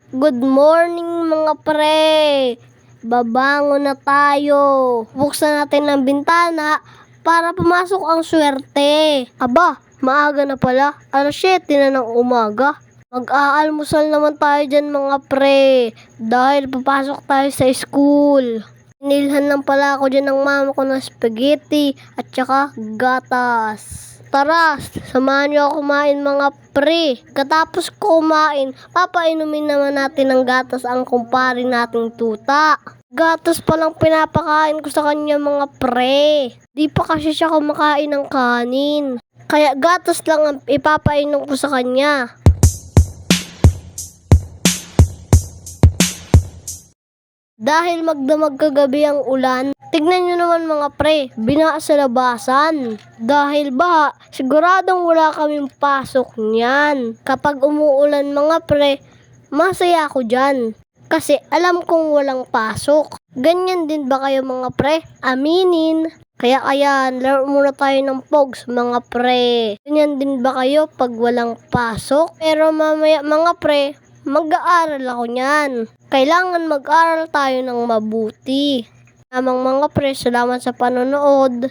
Good morning mga pre! Babangon na tayo. Buksan natin ang bintana para pumasok ang swerte. Aba, maaga na pala. 7:00 na ng umaga. Mag-aalmusal naman tayo dyan mga pre. Dahil papasok tayo sa school. Nilhan lang pala ako dyan ng mama ko ng spaghetti at saka gatas. Tara, samahan niyo ako kumain mga pre. Katapos ko kumain, papainumin naman natin ng gatas ang kumpare nating tuta. Gatas palang pinapakain ko sa kanya mga pre. Di pa kasi siya kumakain ng kanin. Kaya gatas lang ang ipapainom ko sa kanya. Dahil magdamag kagabi ang ulan, tignan nyo naman mga pre, binaha sa labasan. Dahil baha, siguradong wala kaming pasok niyan. Kapag umuulan mga pre, masaya ako dyan. Kasi alam kong walang pasok. Ganyan din ba kayo mga pre? Aminin. Kaya laro muna tayo ng pogs mga pre. Ganyan din ba kayo pag walang pasok? Pero mamaya mga pre, mag-aaral ako niyan. Kailangan mag-aral tayo ng mabuti. Tamang mga pre, salamat sa panonood.